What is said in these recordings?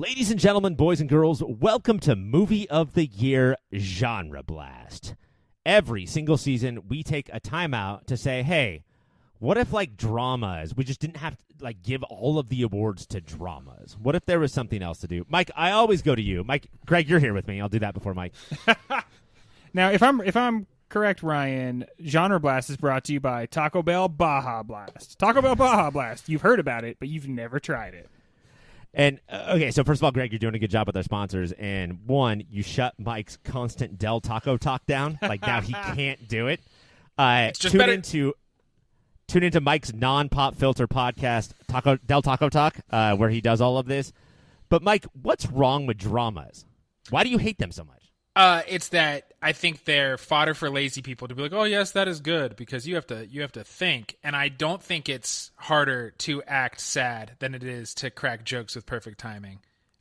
Ladies and gentlemen, boys and girls, welcome to Movie of the Year GenreBlast. Every single season, we take a timeout to say, hey, what if, like, dramas, we just didn't have to, like, give all of the awards to dramas? What if there was something else to do? Mike, I always go to you. Mike, Greg, you're here with me. I'll do that before Mike. Now, if I'm correct, Ryan, GenreBlast is brought to you by Taco Bell Baja Blast. Taco Bell Baja Blast. You've heard about it, but you've never tried it. And, okay, so first of all, Greg, you're doing a good job with our sponsors. And one, you shut Mike's constant Del Taco talk down. Like, now he can't do it. It's just better. Tune into Mike's non-pop filter podcast, Del Taco Talk, where he does all of this. But, Mike, what's wrong with dramas? Why do you hate them so much? It's that I think they're fodder for lazy people to be like, oh, yes, that is good, because you have to think. And I don't think it's harder to act sad than it is to crack jokes with perfect timing.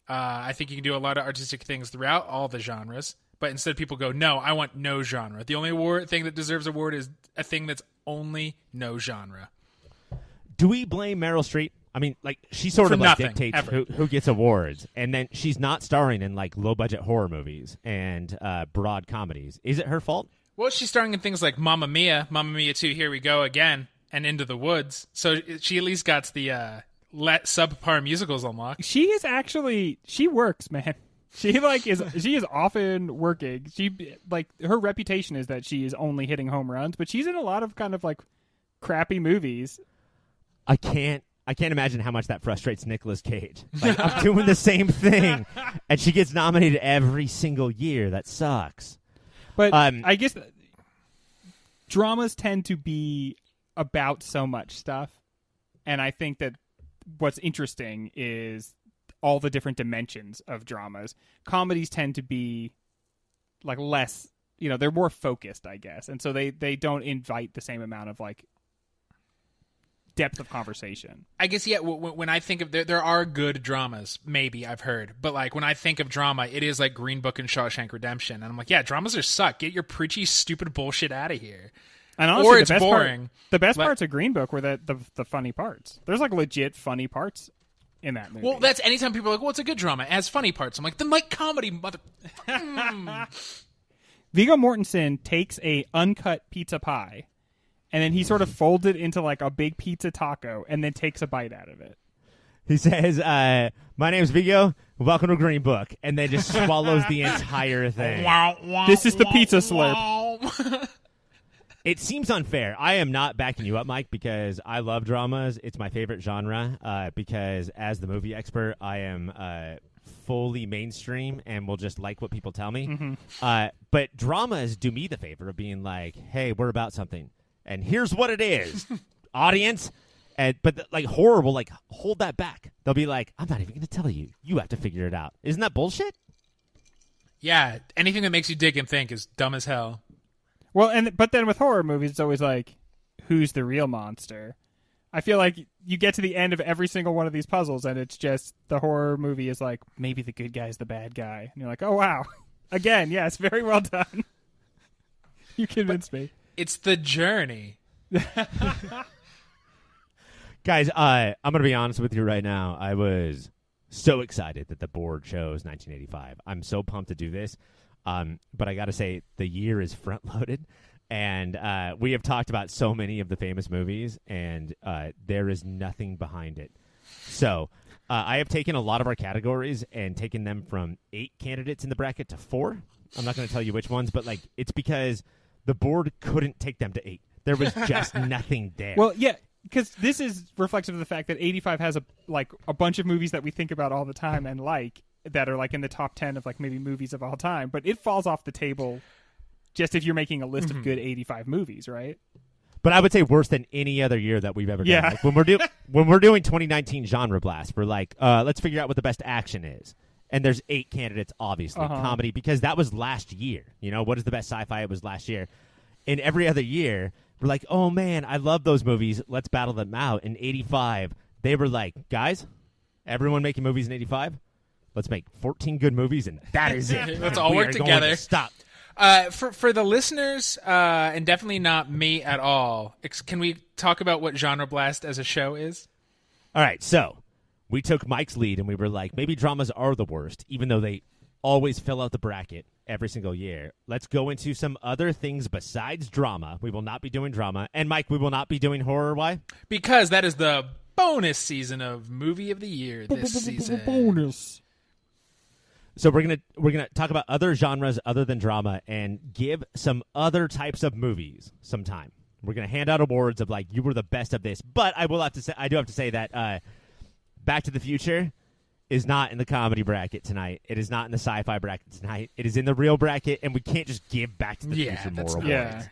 I think you can do a lot of artistic things throughout all the genres, but instead people go, no, I want no genre. The only thing that deserves award is a thing that's only no genre. Do we blame Meryl Streep? I mean, like, she sort of like dictates who gets awards, and then she's not starring in, like, low-budget horror movies and broad comedies. Is it her fault? Well, she's starring in things like Mamma Mia 2, Here We Go Again, and Into the Woods. So she at least got the subpar musicals unlocked. She works, man. She is often working. Her reputation is that she is only hitting home runs, but she's in a lot of kind of like crappy movies. I can't imagine how much that frustrates Nicolas Cage. Like, I'm doing the same thing, and she gets nominated every single year. That sucks. But I guess dramas tend to be about so much stuff, and I think that what's interesting is all the different dimensions of dramas. Comedies tend to be like less, they're more focused, I guess, and so they don't invite the same amount of like depth of conversation. I guess, yeah, when I think of there are good dramas, maybe I've heard, but like when I think of drama, it is like Green Book and Shawshank Redemption, and I'm like, yeah, dramas are suck. Get your preachy, stupid bullshit out of here. And honestly, or it's boring. The best parts of Green Book were the funny parts. There's like legit funny parts in that movie. Well, that's anytime people are like, well, it's a good drama. It has funny parts. I'm like, then like comedy, mother... Viggo Mortensen takes a uncut pizza pie, and then he sort of folds it into like a big pizza taco and then takes a bite out of it. He says, my name's Viggo, welcome to Green Book, and then just swallows the entire thing. This is the pizza slurp. It seems unfair. I am not backing you up, Mike, because I love dramas. It's my favorite genre because as the movie expert, I am fully mainstream and will just like what people tell me. Mm-hmm. But dramas do me the favor of being like, hey, we're about something. And here's what it is, audience. But like horror will like hold that back. They'll be like, I'm not even going to tell you. You have to figure it out. Isn't that bullshit? Yeah, anything that makes you dig and think is dumb as hell. Well, but then with horror movies, it's always like, who's the real monster? I feel like you get to the end of every single one of these puzzles, and it's just the horror movie is like, maybe the good guy's the bad guy. And you're like, oh, wow. Again, yes, very well done. You convinced me. It's the journey. Guys, I'm going to be honest with you right now. I was so excited that the board chose 1985. I'm so pumped to do this. But I got to say, the year is front-loaded, and we have talked about so many of the famous movies, and there is nothing behind it. So I have taken a lot of our categories and taken them from 8 candidates in the bracket to 4. I'm not going to tell you which ones, but like it's because the board couldn't take them to 8. There was just nothing there. Well, yeah, because this is reflective of the fact that 85 has a bunch of movies that we think about all the time and like, that are like in the top 10 of like maybe movies of all time, but it falls off the table just if you're making a list of good 85 movies, right? But I would say worse than any other year that we've ever done. Yeah. Like when we're doing 2019 GenreBlast, we're like, let's figure out what the best action is. And there's 8 candidates, obviously, comedy, because that was last year. What is the best sci-fi? It was last year. In every other year, we're like, oh man, I love those movies. Let's battle them out. In 85, they were like, guys, everyone making movies in 85? Let's make 14 good movies, and that is it. Let's all work together. Stop. For the listeners, and definitely not me at all, can we talk about what GenreBlast as a show is? All right, so we took Mike's lead and we were like, maybe dramas are the worst, even though they always fill out the bracket every single year. Let's go into some other things besides drama. We will not be doing drama. And Mike, we will not be doing horror. Why? Because that is the bonus season of Movie of the Year this season. Bonus. So we're gonna talk about other genres other than drama and give some other types of movies some time. We're gonna hand out awards of like, you were the best of this. But I do have to say that Back to the Future is not in the comedy bracket tonight. It is not in the sci-fi bracket tonight. It is in the real bracket, and we can't just give Back to the Future more awards. Yeah.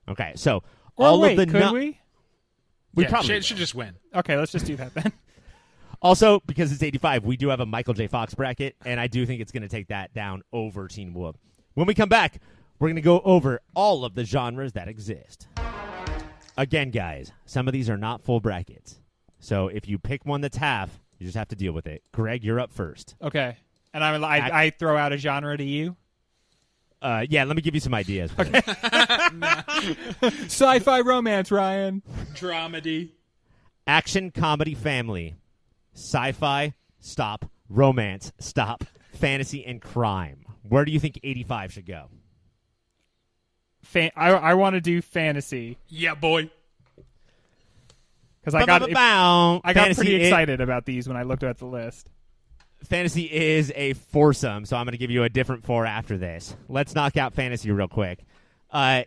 Okay, so Or all wait, of the could we? We Yeah, probably should just win. Okay, let's just do that then. Also, because it's 85, we do have a Michael J. Fox bracket, and I do think it's going to take that down over Teen Wolf. When we come back, we're going to go over all of the genres that exist. Again, guys, some of these are not full brackets. So if you pick one that's half, you just have to deal with it. Greg, you're up first. Okay. And I throw out a genre to you? Yeah, let me give you some ideas. Okay. Sci-fi romance, Ryan. Dramedy. Action, comedy, family. Sci-fi, stop. Romance, stop. Fantasy, and crime. Where do you think 85 should go? I want to do fantasy. Yeah, boy. Because I got Fantasy pretty excited about these when I looked at the list. Fantasy is a foursome, so I'm going to give you a different four after this. Let's knock out fantasy real quick.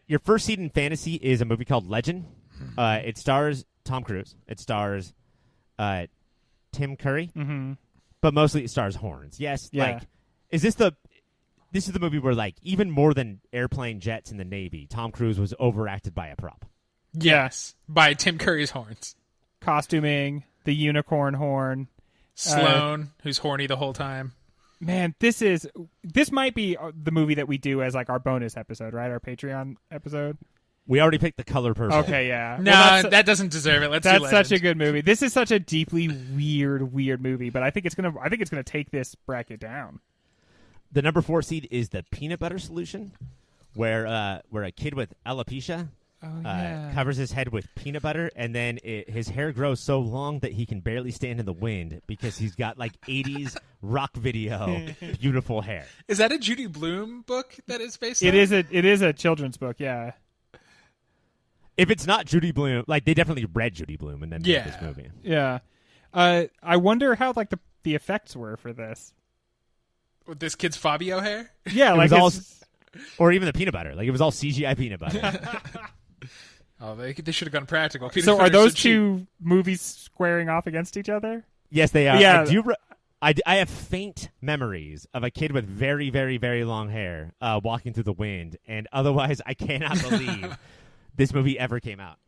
Your first seed in fantasy is a movie called Legend. It stars Tom Cruise. It stars Tim Curry. Mm-hmm. But mostly it stars horns. Yes, Yeah. like, this is the movie where, like, even more than airplane jets in the Navy, Tom Cruise was overacted by a prop. Yes. By Tim Curry's horns. Costuming, the unicorn horn. Sloane, who's horny the whole time. Man, this might be the movie that we do as like our bonus episode, right? Our Patreon episode. We already picked The Color Purple. Okay, yeah. No, that doesn't deserve it. That's such a good movie. This is such a deeply weird movie, but I think it's gonna take this bracket down. The number 4 seed is The Peanut Butter Solution, where a kid with alopecia covers his head with peanut butter, and then his hair grows so long that he can barely stand in the wind because he's got like 80s rock video beautiful hair. Is that a Judy Blume book that is based on? It is a children's book, yeah. If it's not Judy Blume, like, they definitely read Judy Blume and then made this movie. Yeah. I wonder how like the effects were for this. With this kid's Fabio hair? Yeah, It like was or even the peanut butter. Like, it was all CGI peanut butter. Oh, they should have gone practical. Peanut so butter are those so cheap. two movies squaring off against each other? Yes, they are. Yeah. I have faint memories of a kid with very, very, very long hair walking through the wind, and otherwise I cannot believe this movie ever came out.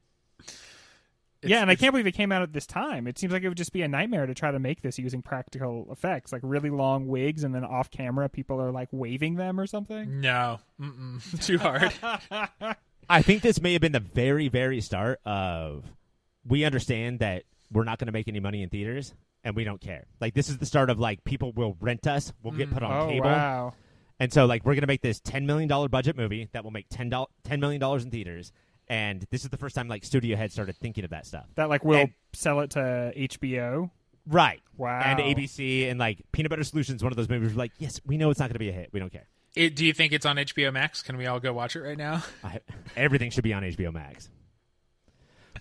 I can't believe it came out at this time. It seems like it would just be a nightmare to try to make this using practical effects, like really long wigs, and then off camera people are like waving them or something. No. Too hard. I think this may have been the very, very start of, we understand that we're not going to make any money in theaters, and we don't care. Like, this is the start of, like, people will rent us, we'll get put on cable. Wow. And so, like, we're going to make this $10 million budget movie that will make $10 million in theaters. And this is the first time, like, studio heads started thinking of that stuff. That like will sell it to HBO. Right. Wow. And ABC, and like Peanut Butter Solutions, one of those movies where, like, yes, we know it's not going to be a hit. We don't care. Do you think it's on HBO Max? Can we all go watch it right now? Everything should be on HBO Max.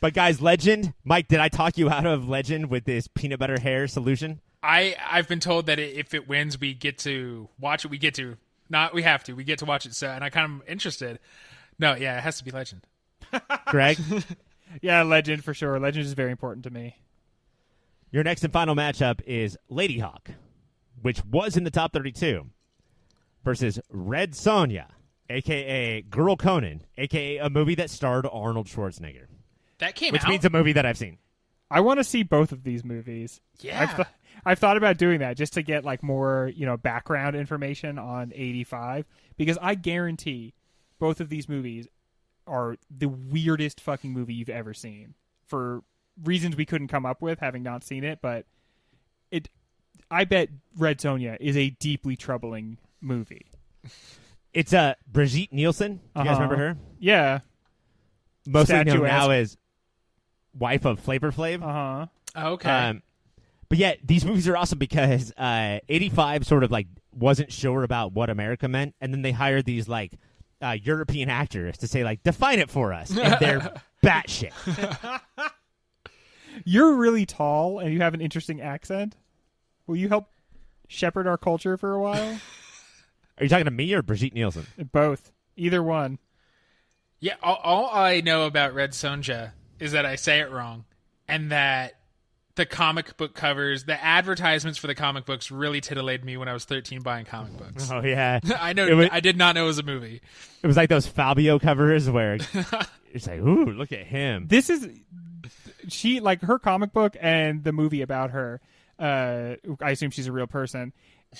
But guys, Legend, Mike, did I talk you out of Legend with this peanut butter hair solution? I've been told that if it wins, we get to watch it. We get to watch it. So, and I kind of interested. No, yeah, it has to be Legend. Greg? Yeah, Legend for sure. Legend is very important to me. Your next and final matchup is Lady Hawk, which was in the top 32, versus Red Sonja, a.k.a. Girl Conan, a.k.a. a movie that starred Arnold Schwarzenegger. That came which out? means a movie that I've seen. I want to see both of these movies. Yeah. I've thought about doing that just to get like more, background information on 85, because I guarantee both of these movies are the weirdest fucking movie you've ever seen for reasons we couldn't come up with having not seen it, but I bet Red Sonja is a deeply troubling movie. It's Brigitte Nielsen. Do you guys remember her? Yeah. Mostly known Statuesque. now as wife of Flavor Flav. Uh-huh. Okay. But yeah, these movies are awesome because 85 sort of like wasn't sure about what America meant, and then they hired these like European actors to say like define it for us, and they're batshit. You're really tall and you have an interesting accent. Will you help shepherd our culture for a while? Are you talking to me or Brigitte Nielsen? Both. Either one. Yeah, all I know about Red Sonja is that I say it wrong, and that the comic book covers, the advertisements for the comic books really titillated me when I was 13 buying comic books. Oh, yeah. I did not know it was a movie. It was like those Fabio covers where it's like, ooh, look at him. This is... She, like, her comic book and the movie about her, I assume she's a real person,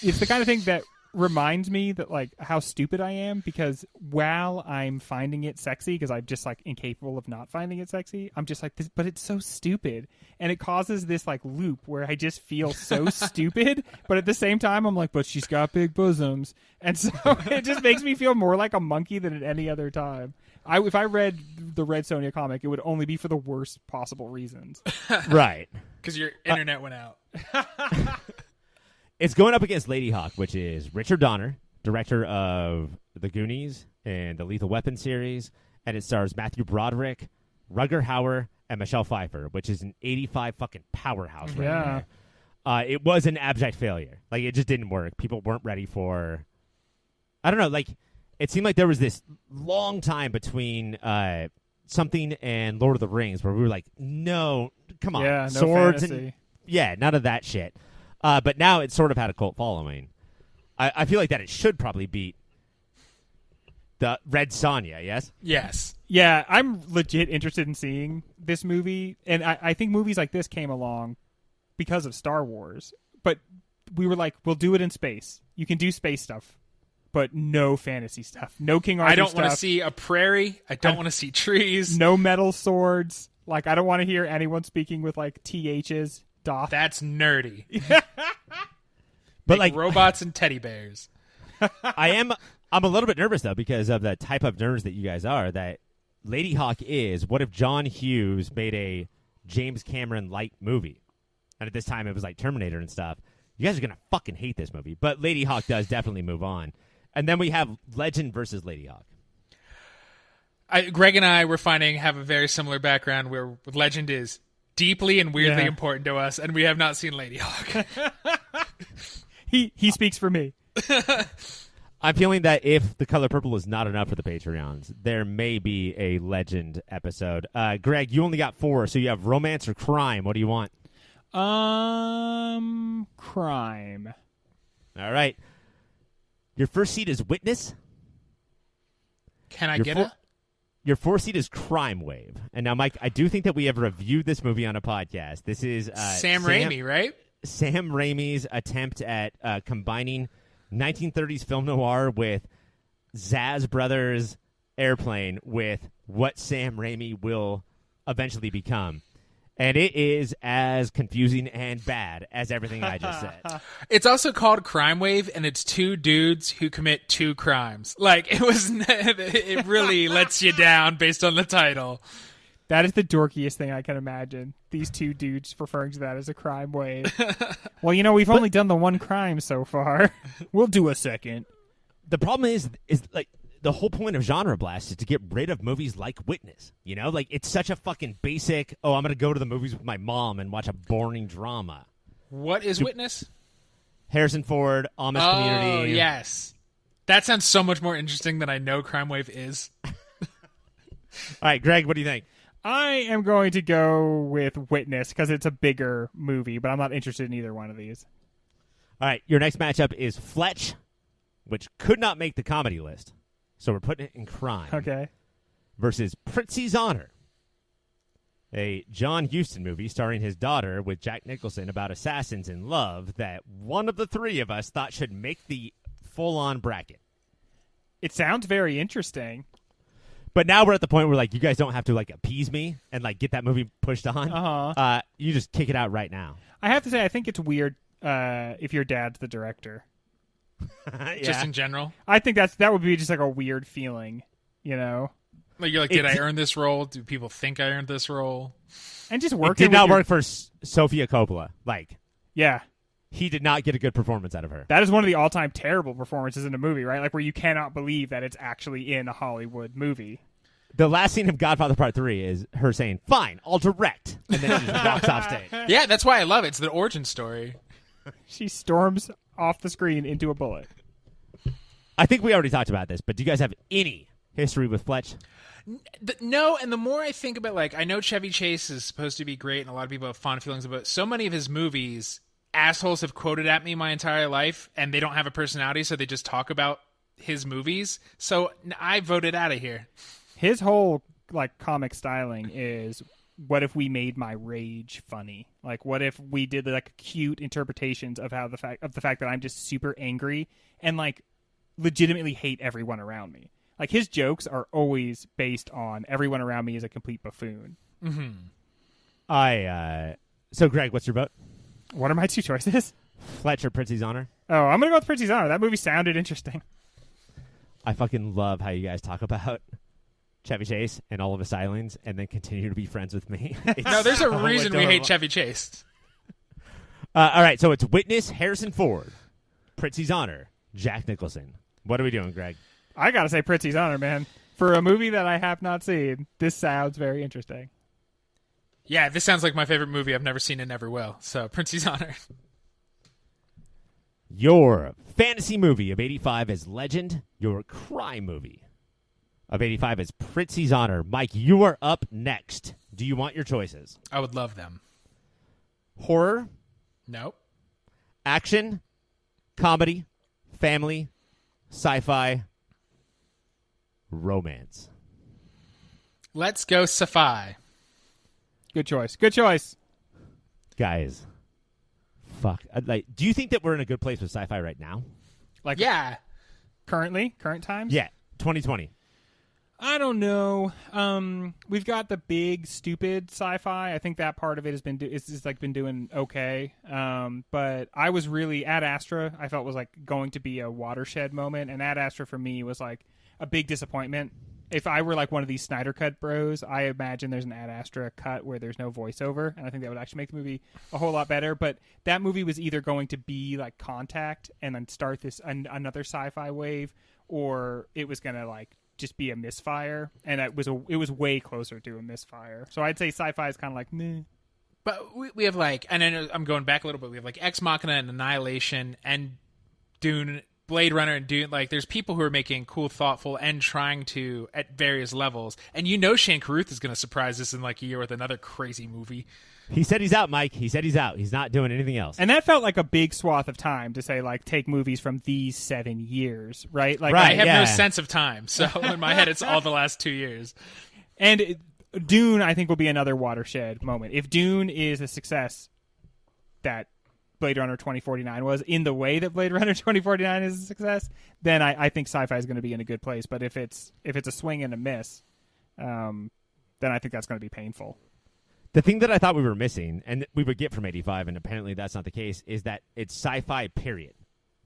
it's the kind of thing that reminds me that, like, how stupid I am, because while I'm finding it sexy, because I'm just, like, incapable of not finding it sexy, I'm just like, this, but it's so stupid. And it causes this, like, loop where I just feel so stupid, but at the same time, I'm like, but she's got big bosoms. And so it just makes me feel more like a monkey than at any other time. If I read the Red Sonja comic, it would only be for the worst possible reasons. Right. Because your internet went out. It's going up against Lady Hawk, which is Richard Donner, director of The Goonies and the Lethal Weapon series, and it stars Matthew Broderick, Rutger Hauer, and Michelle Pfeiffer, which is an 85 fucking powerhouse right there. It was an abject failure. Like, it just didn't work. People weren't ready for... I don't know, like... It seemed like there was this long time between something and Lord of the Rings where we were like, no, come on. Yeah, no swords fantasy. And none of that shit. But now it's sort of had a cult following. I feel like that it should probably beat the Red Sonja, yes? Yes. Yeah, I'm legit interested in seeing this movie. And I think movies like this came along because of Star Wars. But we were like, we'll do it in space. You can do space stuff. But no fantasy stuff. No King Arthur stuff. I don't want to see a prairie. I don't want to see trees. No metal swords. Like, I don't want to hear anyone speaking with, like, THs. Doth. That's nerdy. But like robots and teddy bears. I'm a little bit nervous, though, because of the type of nerds that you guys are, that Lady Hawk is, what if John Hughes made a James Cameron light movie? And at this time, it was like Terminator and stuff. You guys are going to fucking hate this movie. But Lady Hawk does definitely move on. And then we have Legend versus Lady Hawk. Greg and I were finding have a very similar background where Legend is deeply and weirdly important to us, and we have not seen Lady Hawk. He speaks for me. I'm feeling that if The Color Purple is not enough for the Patreons, there may be a Legend episode. Greg, you only got 4, so you have romance or crime. What do you want? Crime. All right. Your first seed is Witness. Can I get it? Your 4th seed is Crime Wave. And now, Mike, I do think that we have reviewed this movie on a podcast. This is Sam Raimi, right? Sam Raimi's attempt at combining 1930s film noir with Zaz Brothers Airplane with what Sam Raimi will eventually become. And it is as confusing and bad as everything I just said. It's also called Crime Wave, and it's 2 dudes who commit 2 crimes. Like, it really lets you down based on the title. That is the dorkiest thing I can imagine. These 2 dudes referring to that as a crime wave. Well, we've only done the one crime so far. We'll do a second. The problem is like, the whole point of GenreBlast is to get rid of movies like Witness. Like, it's such a fucking basic, I'm going to go to the movies with my mom and watch a boring drama. What is Witness? Harrison Ford, Amish Community. Oh, yes. That sounds so much more interesting than I know Crime Wave is. All right, Greg, what do you think? I am going to go with Witness because it's a bigger movie, but I'm not interested in either one of these. All right, your next matchup is Fletch, which could not make the comedy list. So we're putting it in crime. Okay. Versus Pritzi's Honor, a John Huston movie starring his daughter with Jack Nicholson about assassins in love that one of the 3 of us thought should make the full-on bracket. It sounds very interesting. But now we're at the point where, like, you guys don't have to, like, appease me and, like, get that movie pushed on. Uh-huh. You just kick it out right now. I have to say, I think it's weird if your dad's the director. Yeah. Just in general. I think that would be just like a weird feeling, Like, you're like, did I earn this role? Do people think I earned this role? And just working. It did not work for Sofia Coppola. Like, Yeah. He did not get a good performance out of her. That is one of the all-time terrible performances in a movie, right? Like where you cannot believe that it's actually in a Hollywood movie. The last scene of Godfather Part 3 is her saying, "Fine, I'll direct," and then she just walks off stage. Yeah, that's why I love it. It's the origin story. She storms off the screen into a bullet. I think we already talked about this, but do you guys have any history with Fletch? No, and the more I think about, like, I know Chevy Chase is supposed to be great, and a lot of people have fond feelings about so many of his movies. Assholes have quoted at me my entire life, and they don't have a personality, so they just talk about his movies. So I voted out of here. His whole like comic styling is, what if we made my rage funny? Like, what if we did like cute interpretations of how the fact that I'm just super angry and like legitimately hate everyone around me. Like his jokes are always based on everyone around me is a complete buffoon. Mm-hmm. So Greg, what's your vote? What are my two choices? Fletch or Prince's Honor? Oh, I'm gonna go with Prince's Honor. That movie sounded interesting. I fucking love how you guys talk about Chevy Chase and all of his stylings and then continue to be friends with me. No, there's a reason we hate Chevy Chase. All right, so it's Witness, Harrison Ford, Prince's Honor, Jack Nicholson. What are we doing, Greg? I gotta say Prince's Honor, man. For a movie that I have not seen, this sounds very interesting. Yeah, this sounds like my favorite movie I've never seen and never will. So, Prince's Honor. Your fantasy movie of 85 is Legend. Your crime movie of 85 is Prince's Honor. Mike, you are up next. Do you want your choices? I would love them. Horror, Nope. action, comedy, family, sci-fi, romance. Let's go sci-fi. Good choice. Good choice. Guys, fuck. Do you think that we're in a good place with sci-fi right now? Like, Yeah. current times? Yeah, 2020. I don't know. We've got the big stupid sci-fi. I think that part of it has been been doing okay. But I was really Ad Astra. I felt was like going to be a watershed moment, and Ad Astra for me was like a big disappointment. If I were like one of these Snyder Cut bros, I imagine there's an Ad Astra cut where there's no voiceover, and I think that would actually make the movie a whole lot better. But that movie was either going to be like Contact and then start this another sci-fi wave, or it was gonna like just be a misfire, and it was way closer to a misfire. So I'd say sci-fi is kind of like meh. But we have like, and I know I'm going back a little bit, we have like Ex Machina and Annihilation and Dune, Blade Runner and Dune. Like, there's people who are making cool, thoughtful, and trying to at various levels. And you know Shane Carruth is going to surprise us in like a year with another crazy movie. He said he's out, Mike. He said he's out. He's not doing anything else. And that felt like a big swath of time to say, like, take movies from these 7 years, right? Like, Right. I have yeah. no sense of time, so in my head it's all the last 2 years. And Dune, I think, will be another watershed moment. If Dune is a success that Blade Runner 2049 was, in the way that Blade Runner 2049 is a success, then I think sci-fi is going to be in a good place. But if it's a swing and a miss, then I think that's going to be painful. The thing that I thought we were missing, and we would get from 85, and apparently that's not the case, is that it's sci-fi, period.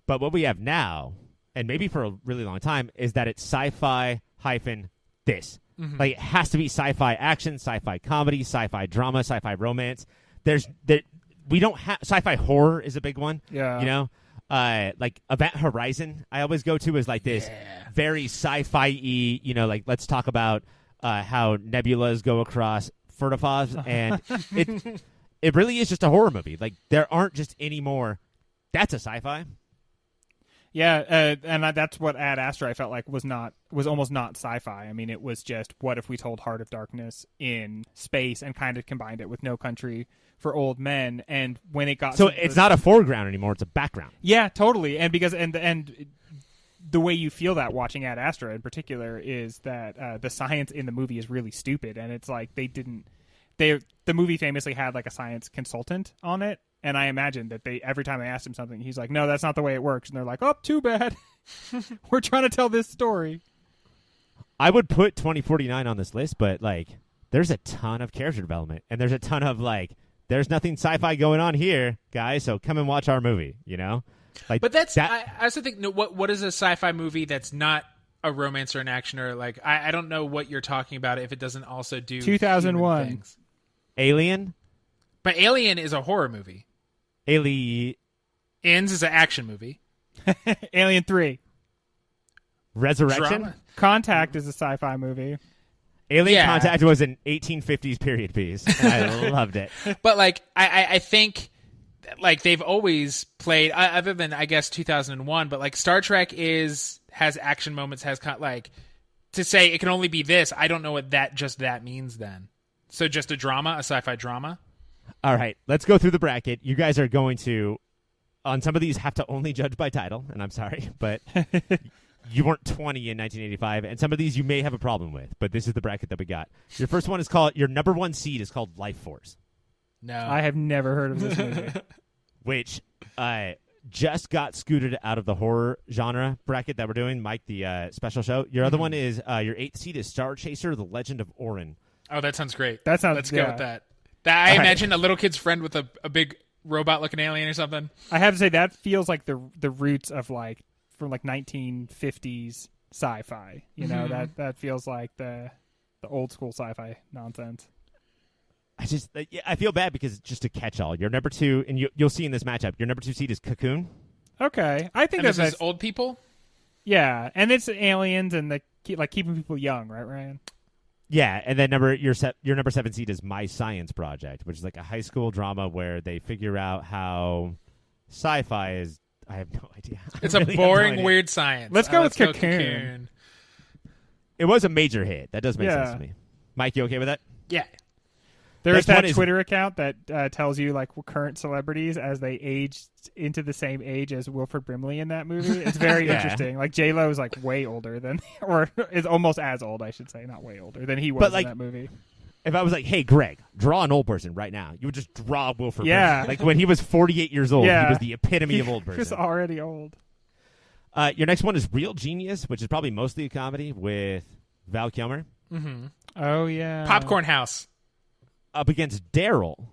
But what we have now, and maybe for a really long time, is that it's sci-fi hyphen this. Mm-hmm. Like, it has to be sci-fi action, sci-fi comedy, sci-fi drama, sci-fi romance. We don't have sci-fi horror is a big one. Yeah, you know, like Event Horizon. I always go to is like this very sci-fi-y. You know, like let's talk about how nebulas go across Furtifaz, and it really is just a horror movie. Like, there aren't just any more. That's a sci-fi. Yeah, and that's what Ad Astra I felt like was almost not sci-fi. I mean, it was just, what if we told Heart of Darkness in space and kind of combined it with No Country for Old Men? And when it got it's not a foreground anymore; it's a background. Yeah, totally. And because and the way you feel that watching Ad Astra in particular is that the science in the movie is really stupid, and it's like the movie famously had like a science consultant on it. And I imagine that every time they asked him something, he's like, no, that's not the way it works. And they're like, oh, too bad. We're trying to tell this story. I would put 2049 on this list, but like, there's a ton of character development, and there's a ton of like, there's nothing sci-fi going on here, guys. So come and watch our movie. You know, like, but I also think what is a sci-fi movie that's not a romance or an action, or like I don't know what you're talking about if it doesn't also do 2001 things. Alien. But Alien is a horror movie. Aliens is an action movie. Alien 3. Resurrection. Drama. Contact is a sci-fi movie. Alien Contact was an 1850s period piece. And I loved it. But like, I think like they've always played, other than I guess 2001. But like Star Trek has action moments, like to say it can only be this. I don't know what that means then. So just a drama, a sci-fi drama. All right, let's go through the bracket. You guys are going to, on some of these, have to only judge by title, and I'm sorry, but you weren't 20 in 1985, and some of these you may have a problem with, but this is the bracket that we got. Your first one is called, your number one seed is called Life Force. No. I have never heard of this movie. Which just got scooted out of the horror genre bracket that we're doing, Mike, the special show. Your other one is, your 8th seed is Star Chaser, The Legend of Orin. Oh, that sounds great. That sounds. Let's go with that. I imagine a little kid's friend with a big robot-looking alien or something. I have to say that feels like the roots of like from like 1950s sci-fi. You know, that feels like the old school sci-fi nonsense. I feel bad because it's just a catch-all. Your number 2, and you'll see in this matchup, your number 2 seed is Cocoon. Okay, I think and this that's is old people. Yeah, and it's aliens and like keeping people young, right, Ryan? Yeah, and then your number 7 seed is My Science Project, which is like a high school drama where they figure out how sci-fi is. I have no idea. It's a boring, weird science. Let's go with Cocoon. It was a major hit. That does make sense to me. Mike, you okay with that? Yeah. There's that Twitter account that tells you like current celebrities as they aged into the same age as Wilford Brimley in that movie. It's very interesting. Like J-Lo is like way older than, or is almost as old, I should say, not way older than he was in that movie. If I was like, hey, Greg, draw an old person right now, you would just draw Wilford Brimley. Like when he was 48 years old, he was the epitome of old person. He was already old. Your next one is Real Genius, which is probably mostly a comedy with Val Kilmer. Mm-hmm. Oh, yeah. Popcorn House. Up against Daryl,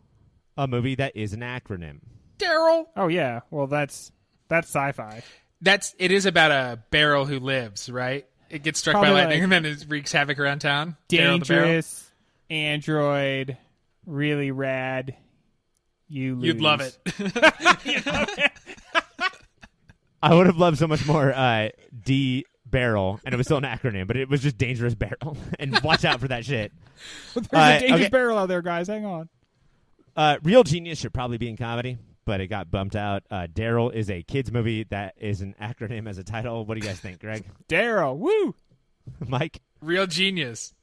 a movie that is an acronym. Daryl. Oh yeah, well that's sci-fi. It is about a barrel who lives, right? It gets struck Probably by lightning and then it wreaks havoc around town. Dangerous android, really rad. You'd love it. I would have loved so much more D Barrel, and it was still an acronym, but it was just Dangerous Barrel. And watch out for that shit. There's a dangerous barrel out there, guys. Hang on. Real Genius should probably be in comedy, but it got bumped out. Daryl is a kids movie that is an acronym as a title. What do you guys think, Greg? Daryl, woo! Mike? Real Genius.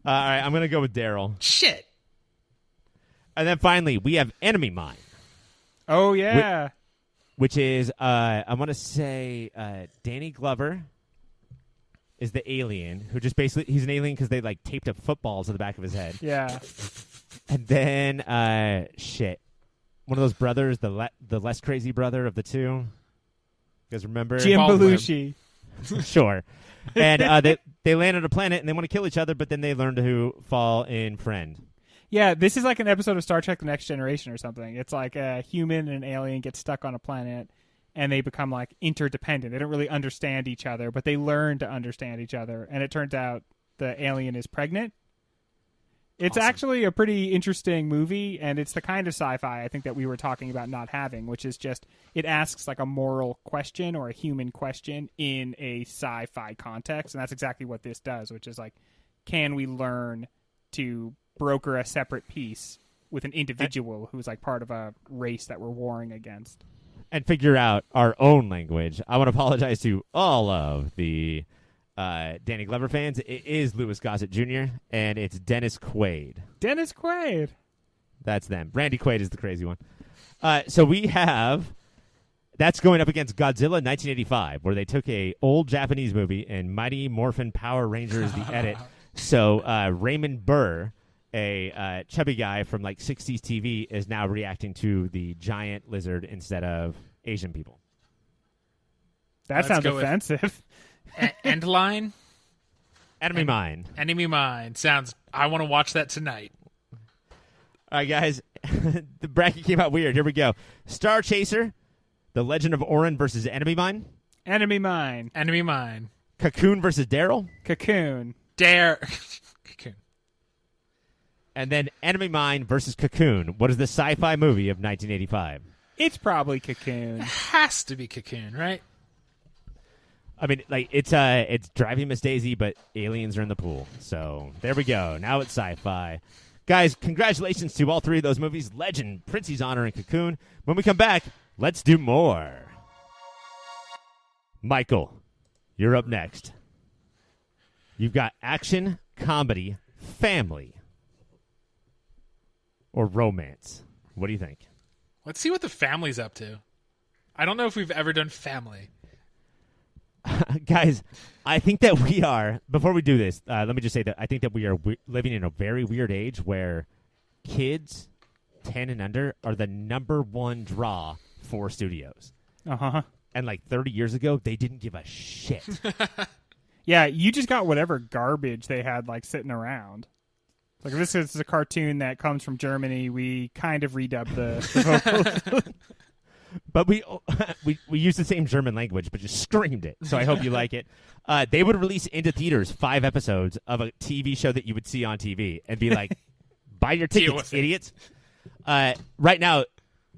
All right, I'm going to go with Daryl. Shit. And then finally, we have Enemy Mine. Oh, yeah. Which is, I want to say, Danny Glover is the alien who just basically, he's an alien because they like taped up footballs to the back of his head. Yeah. And then, one of those brothers, the less crazy brother of the two. You guys remember? Jim Belushi. Sure. And they land on a planet and they want to kill each other, but then they learn to fall in friend. Yeah, this is like an episode of Star Trek The Next Generation or something. It's like a human and an alien get stuck on a planet and they become like interdependent. They don't really understand each other, but they learn to understand each other. And it turns out the alien is pregnant. It's actually a pretty interesting movie, and it's the kind of sci-fi I think that we were talking about not having, which is just it asks like a moral question or a human question in a sci-fi context, and that's exactly what this does, which is like, can we learn to broker a separate peace with an individual who's like part of a race that we're warring against? And figure out our own language. I want to apologize to all of the Danny Glover fans. It is Louis Gossett Jr. and it's Dennis Quaid. Dennis Quaid. That's them. Randy Quaid is the crazy one. So we have that's going up against Godzilla 1985, where they took a old Japanese movie and Mighty Morphin Power Rangers the edit. So Raymond Burr, a chubby guy from like 60s TV, is now reacting to the giant lizard instead of Asian people. That sounds offensive. End line? Enemy Mine. Enemy Mine. Sounds, I want to watch that tonight. All right, guys. The bracket came out weird. Here we go. Star Chaser, The Legend of Orin versus Enemy Mine. Enemy Mine. Enemy Mine. Cocoon versus Daryl. Cocoon. Cocoon. And then Enemy Mine versus Cocoon. What is the sci-fi movie of 1985? It's probably Cocoon. It has to be Cocoon, right? I mean, like it's Driving Miss Daisy, but aliens are in the pool. So there we go. Now it's sci-fi. Guys, congratulations to all three of those movies. Legend, Prince's Honor, and Cocoon. When we come back, let's do more. Michael, you're up next. You've got action, comedy, family, or romance. What do you think? Let's see what the family's up to. I don't know if we've ever done family. Guys, I think that we are, before we do this, let me just say that I think that we are living in a very weird age where kids 10 and under are the number one draw for studios. Uh-huh. And like 30 years ago, they didn't give a shit. Yeah, you just got whatever garbage they had like sitting around. Like, if this is a cartoon that comes from Germany, we kind of redubbed the vocals. But we used the same German language, but just screamed it. So I hope you like it. They would release into theaters 5 episodes of a TV show that you would see on TV and be like, buy your tickets, idiots. Right now,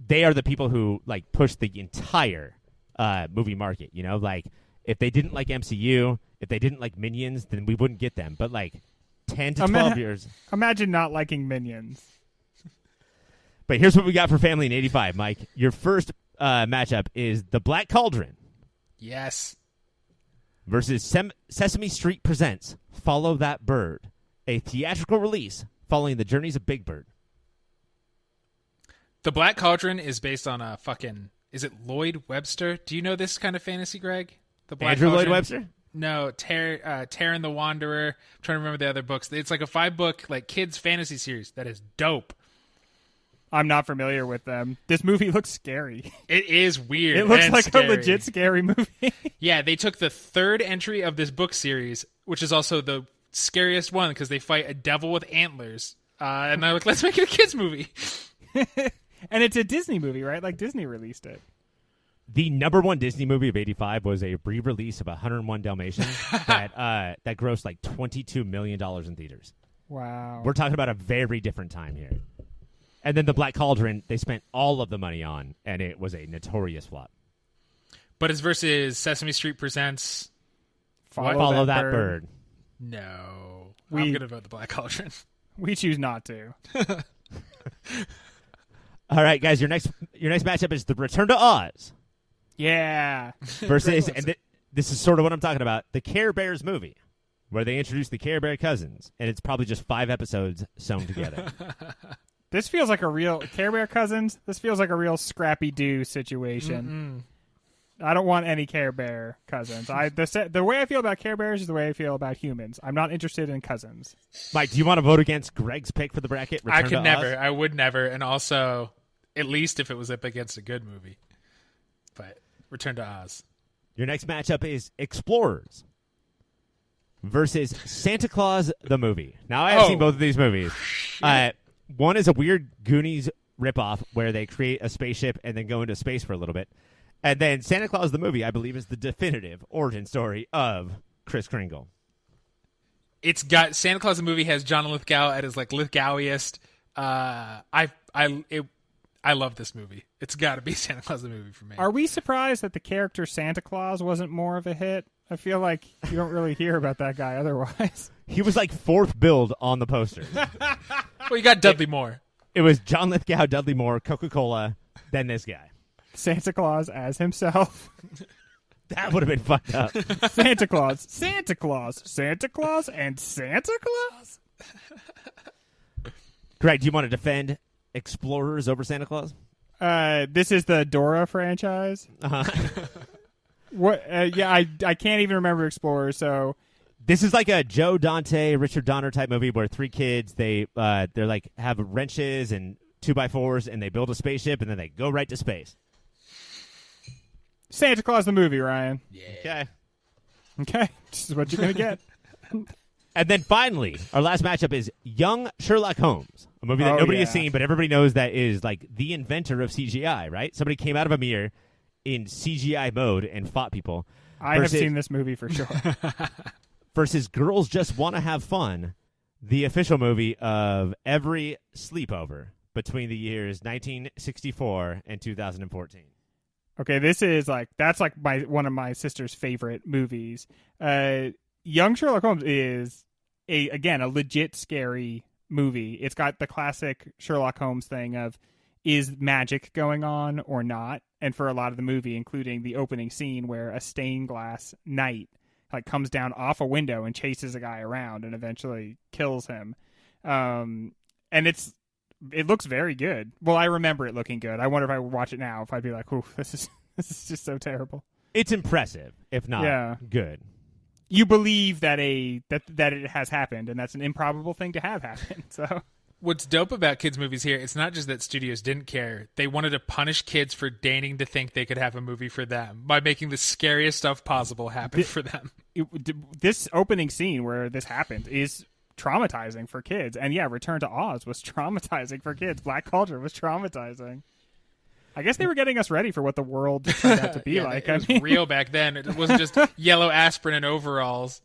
they are the people who like push the entire movie market. You know, like if they didn't like MCU, if they didn't like Minions, then we wouldn't get them. But like 10 to 12 years. Imagine not liking Minions. But here's what we got for Family in 85, Mike. Your first matchup is The Black Cauldron. Yes. Versus Sesame Street Presents Follow That Bird, a theatrical release following the journeys of Big Bird. The Black Cauldron is based on a fucking... Is it Lloyd Webster? Do you know this kind of fantasy, Greg? The Black Andrew Cauldron? Lloyd Webster? No, Taran the Wanderer. I'm trying to remember the other books. It's like a 5-book like kids fantasy series that is dope. I'm not familiar with them. This movie looks scary. It is weird. It looks and like scary. a legit scary movie. Yeah, they took the 3rd entry of this book series, which is also the scariest one because they fight a devil with antlers. And they're like, let's make it a kids movie. And it's a Disney movie, right? Like Disney released it. The number one Disney movie of 85 was a re-release of 101 Dalmatians that grossed like $22 million in theaters. Wow. We're talking about a very different time here. And then The Black Cauldron, they spent all of the money on, and it was a notorious flop. But it's versus Sesame Street Presents... Follow that bird. No. I'm going to vote The Black Cauldron. We choose not to. All right, guys, your next matchup is The Return to Oz. Yeah. Versus, and this is sort of what I'm talking about, the Care Bears movie, where they introduced the Care Bear cousins, and it's probably just 5 episodes sewn together. This feels like a real Care Bear cousins. This feels like a real Scrappy-Doo situation. I don't want any Care Bear cousins. The way I feel about Care Bears is the way I feel about humans. I'm not interested in cousins. Mike, do you want to vote against Greg's pick for the bracket? I could never. I would never. And also, at least if it was up against a good movie. But Return to Oz. Your next matchup is Explorers versus Santa Claus the movie. Now, I have seen both of these movies. One is a weird Goonies ripoff where they create a spaceship and then go into space for a little bit. And then Santa Claus the movie, I believe, is the definitive origin story of Kris Kringle. It's got Santa Claus the movie has John Lithgow at his like Lithgowiest. I love this movie. It's got to be Santa Claus the movie for me. Are we surprised that the character Santa Claus wasn't more of a hit? I feel like you don't really hear about that guy otherwise. He was like 4th build on the poster. Well, you got Dudley Moore. It was John Lithgow, Dudley Moore, Coca-Cola, then this guy. Santa Claus as himself. That would have been fucked up. Santa Claus, Santa Claus, Santa Claus, and Santa Claus? Greg, do you want to defend Explorers over Santa Claus? This is the Dora franchise. Uh-huh. What? Yeah, I can't even remember Explorers, so... This is like a Joe Dante, Richard Donner type movie where 3 kids, they're like have wrenches and 2x4s and they build a spaceship and then they go right to space. Santa Claus the movie, Ryan. Yeah. Okay. This is what you're going to get. And then finally, our last matchup is Young Sherlock Holmes, a movie that nobody has seen, but everybody knows that is like the inventor of CGI, right? Somebody came out of a mirror in CGI mode and fought people. I have seen this movie for sure. Versus Girls Just Want to Have Fun, the official movie of every sleepover between the years 1964 and 2014. Okay, this is that's one of my sister's favorite movies. Young Sherlock Holmes is a legit scary movie. It's got the classic Sherlock Holmes thing of, is magic going on or not? And for a lot of the movie, including the opening scene where a stained glass knight comes down off a window and chases a guy around and eventually kills him. And it looks very good. Well, I remember it looking good. I wonder if I would watch it now, if I'd be like, "Ooh, this is just so terrible." It's impressive, if not good. You believe that that it has happened, and that's an improbable thing to have happen. So, what's dope about kids' movies here, it's not just that studios didn't care. They wanted to punish kids for deigning to think they could have a movie for them by making the scariest stuff possible happen for them. This opening scene where this happened is traumatizing for kids. And yeah, Return to Oz was traumatizing for kids. Black Cauldron was traumatizing. I guess they were getting us ready for what the world turned out to be like. It was real back then. It wasn't just yellow aspirin and overalls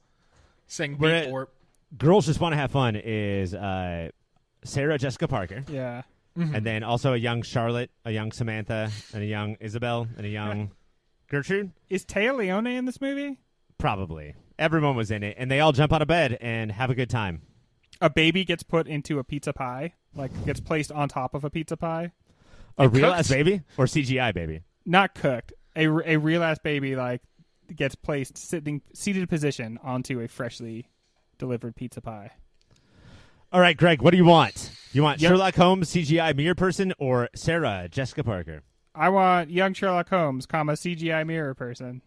saying beat warp. Girls Just Want to Have Fun is Sarah Jessica Parker. Yeah. Mm-hmm. And then also a young Charlotte, a young Samantha, and a young Isabel, and a young Gertrude. Is Téa Leoni in this movie? Probably. Everyone was in it, and they all jump out of bed and have a good time. A baby gets put into a pizza pie, gets placed on top of a pizza pie. A real-ass baby or CGI baby? Not cooked. A real-ass baby, gets placed seated position onto a freshly delivered pizza pie. All right, Greg, what do you want? You want Sherlock Holmes, CGI mirror person, or Sarah Jessica Parker? I want young Sherlock Holmes, CGI mirror person.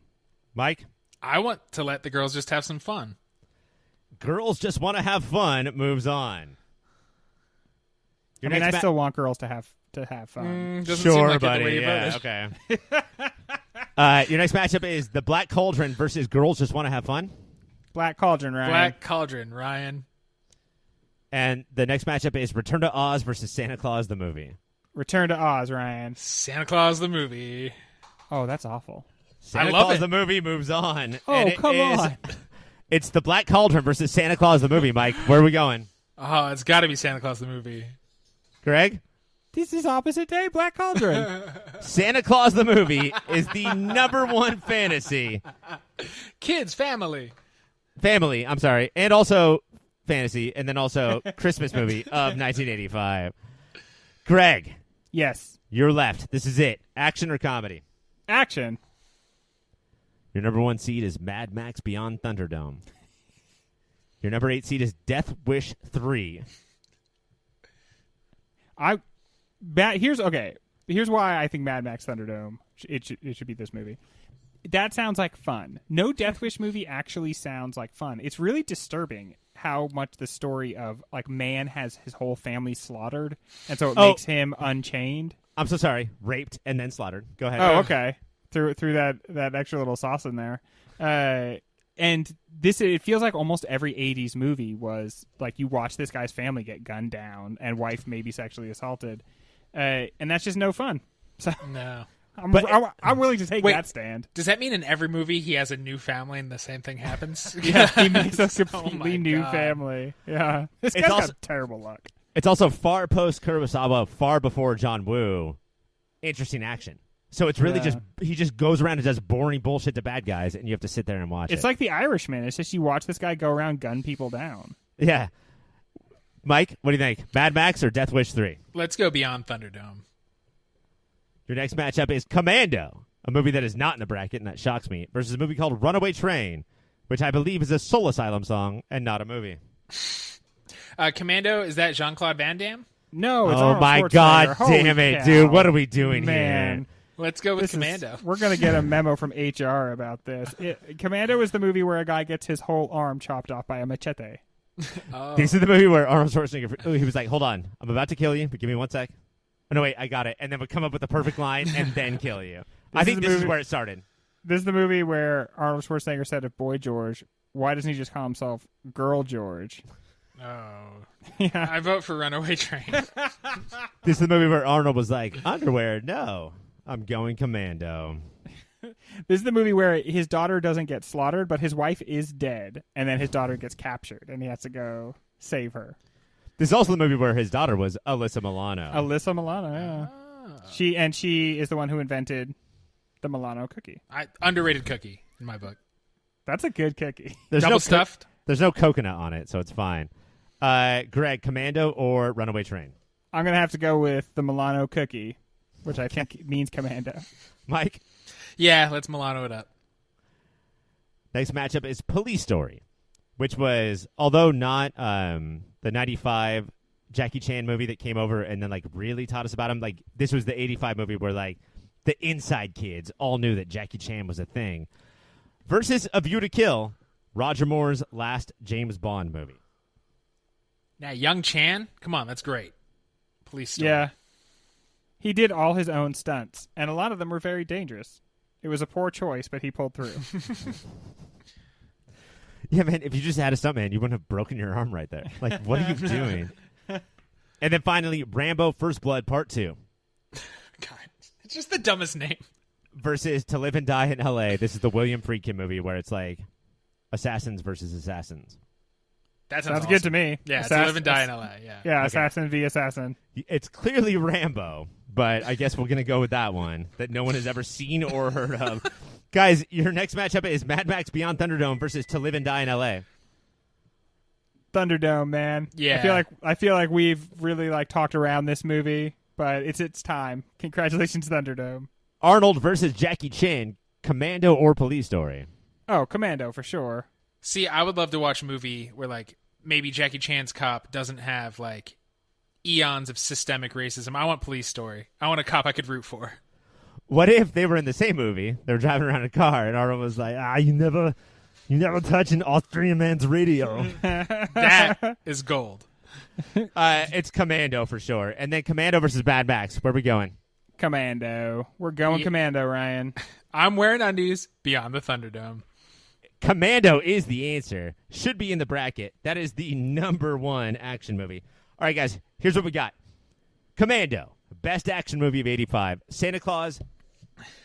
Mike? I want to let the girls just have some fun. Girls Just Want to Have Fun moves on. I still want girls to have fun. Sure, like buddy. Yeah, okay. Your next matchup is the Black Cauldron versus Girls Just Want to Have Fun. Black Cauldron, Ryan. Black Cauldron, Ryan. And the next matchup is Return to Oz versus Santa Claus the movie. Return to Oz, Ryan. Santa Claus the movie. Oh, that's awful. Santa Claus the movie moves on. Oh, come on. It's the Black Cauldron versus Santa Claus the movie, Mike. Where are we going? Oh, it's got to be Santa Claus the movie. Greg? This is opposite day, Black Cauldron. Santa Claus the movie is the number one fantasy. Kids, family, I'm sorry. And also fantasy, and then also Christmas movie of 1985. Greg. Yes. You're left. This is it. Action or comedy? Action. Your number 1 seed is Mad Max Beyond Thunderdome. Your number 8 seed is Death Wish 3. Here's why I think Mad Max Thunderdome it should be this movie. That sounds like fun. No Death Wish movie actually sounds like fun. It's really disturbing how much the story of man has his whole family slaughtered, and so it makes him unchained. I'm so sorry. Raped and then slaughtered. Go ahead. Oh, okay. Through that extra little sauce in there. And it feels like almost every 80s movie was you watch this guy's family get gunned down and wife maybe sexually assaulted. And that's just no fun. So no. I'm willing to take that stand. Does that mean in every movie he has a new family and the same thing happens? Yeah, he makes a completely new family. Yeah. This guy's got terrible luck. It's also far post Kurosawa, far before John Woo. Interesting action. So it's really he just goes around and does boring bullshit to bad guys, and you have to sit there and watch it. It's like The Irishman. It's just you watch this guy go around gun people down. Yeah. Mike, what do you think? Mad Max or Death Wish 3? Let's go Beyond Thunderdome. Your next matchup is Commando, a movie that is not in the bracket, and that shocks me, versus a movie called Runaway Train, which I believe is a Soul Asylum song and not a movie. Commando, is that Jean-Claude Van Damme? No, it's Arnold my God damn it, dude. What are we doing here? Let's go with Commando. We're going to get a memo from HR about this. Commando is the movie where a guy gets his whole arm chopped off by a machete. Oh. This is the movie where Arnold Schwarzenegger, he was like, hold on, I'm about to kill you, but give me 1 sec. Oh, no, wait, I got it. And then would come up with the perfect line and then kill you. I think this is where it started. This is the movie where Arnold Schwarzenegger said of Boy George, why doesn't he just call himself Girl George? Oh. Yeah. I vote for Runaway Train. This is the movie where Arnold was like, underwear, no, I'm going Commando. This is the movie where his daughter doesn't get slaughtered, but his wife is dead, and then his daughter gets captured, and he has to go save her. This is also the movie where his daughter was Alyssa Milano. Alyssa Milano, yeah. She is the one who invented the Milano cookie. Underrated cookie in my book. That's a good cookie. There's Double no stuffed. There's no coconut on it, so it's fine. Greg, Commando or Runaway Train? I'm going to have to go with the Milano cookie, which I think means Commando. Mike? Yeah, let's Milano it up. Next matchup is Police Story, which was, although not the 95 Jackie Chan movie that came over and then like really taught us about him, like this was the 85 movie where like the inside kids all knew that Jackie Chan was a thing, versus A View to Kill, Roger Moore's last James Bond movie. Now, Young Chan, come on, that's great. Police Story. Yeah. He did all his own stunts, and a lot of them were very dangerous. It was a poor choice, but he pulled through. Yeah, man, if you just had a stuntman, you wouldn't have broken your arm right there. Like, what are you doing? And then finally, Rambo First Blood Part 2. God, it's just the dumbest name. Versus To Live and Die in L.A. This is the William Friedkin movie where it's like assassins versus assassins. That sounds awesome. good to me. Yeah, To Live and Die in L.A., yeah. Yeah, Okay. Assassin v. Assassin. It's clearly Rambo, but I guess we're going to go with that one that no one has ever seen or heard of. Guys, your next matchup is Mad Max Beyond Thunderdome versus To Live and Die in L.A. Thunderdome, man. Yeah. I feel like we've really like talked around this movie, but it's time. Congratulations, Thunderdome. Arnold versus Jackie Chan, Commando or Police Story? Oh, Commando for sure. See, I would love to watch a movie where, like, maybe Jackie Chan's cop doesn't have, like, eons of systemic racism. I want Police Story. I want a cop I could root for. What if they were in the same movie? They were driving around in a car, and Arnold was like, you never touch an Austrian man's radio. That is gold. It's Commando for sure. And then Commando versus Mad Max. Where are we going? Commando. We're going Commando, Ryan. I'm wearing undies beyond the Thunderdome. Commando is the answer. Should be in the bracket. That is the #1 action movie. All right, guys, here's what we got. Commando, best action movie of 85. Santa Claus,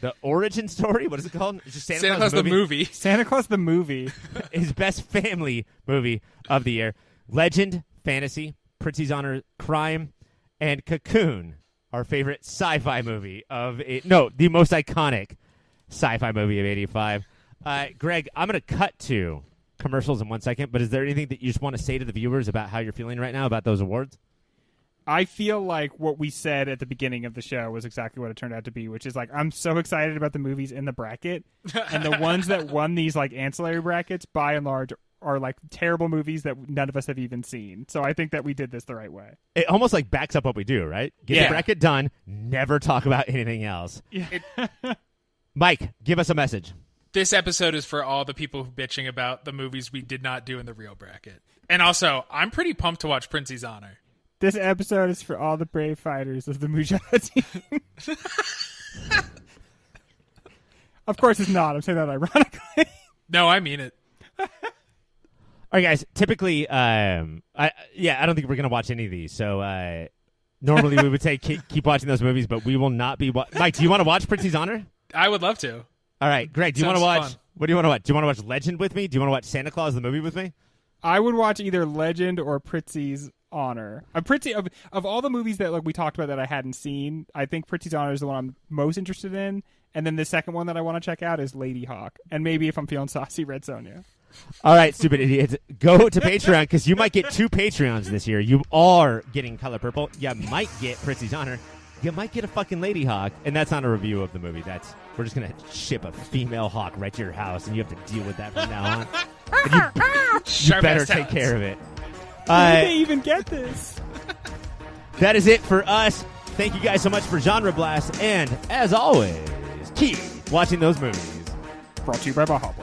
the origin story. What is it called? It's just Santa Claus the movie. Santa Claus the movie. His best family movie of the year. Legend, fantasy, Prince's Honor, crime, and Cocoon, our favorite sci-fi movie of it. No, the most iconic sci-fi movie of 85. Greg, I'm going to cut to commercials in 1 second, but is there anything that you just want to say to the viewers about how you're feeling right now about those awards? I feel like what we said at the beginning of the show was exactly what it turned out to be, which is like I'm so excited about the movies in the bracket, and the ones that won these like ancillary brackets, by and large, are like terrible movies that none of us have even seen. So I think that we did this the right way. It almost like backs up what we do, right? Get the bracket done, never talk about anything else. Yeah. Mike, give us a message. This episode is for all the people bitching about the movies we did not do in the real bracket. And also, I'm pretty pumped to watch Prince's Honor. This episode is for all the brave fighters of the Mujahideen. Of course it's not. I'm saying that ironically. No, I mean it. All right, guys. Typically, I don't think we're going to watch any of these. So normally we would say keep watching those movies, but we will not be. Mike, do you want to watch Prince's Honor? I would love to. All right, Greg, do you want to Sounds watch? fun. What do you want to watch? Do you want to watch Legend with me? Do you want to watch Santa Claus the movie with me? I would watch either Legend or Pritzi's Honor. Of all the movies that like we talked about that I hadn't seen, I think Pritzi's Honor is the one I'm most interested in. And then the second one that I want to check out is Lady Hawk. And maybe if I'm feeling saucy, Red Sonja. All right, stupid idiots. Go to Patreon because you might get 2 Patreons this year. You are getting Color Purple. You might get Pritzi's Honor. You might get a fucking Lady Hawk. And that's not a review of the movie. We're just going to ship a female hawk right to your house, and you have to deal with that from now on. And you better take care of it. Where did they even get this? That is it for us. Thank you guys so much for GenreBlast. And as always, keep watching those movies. Brought to you by Baja Blast.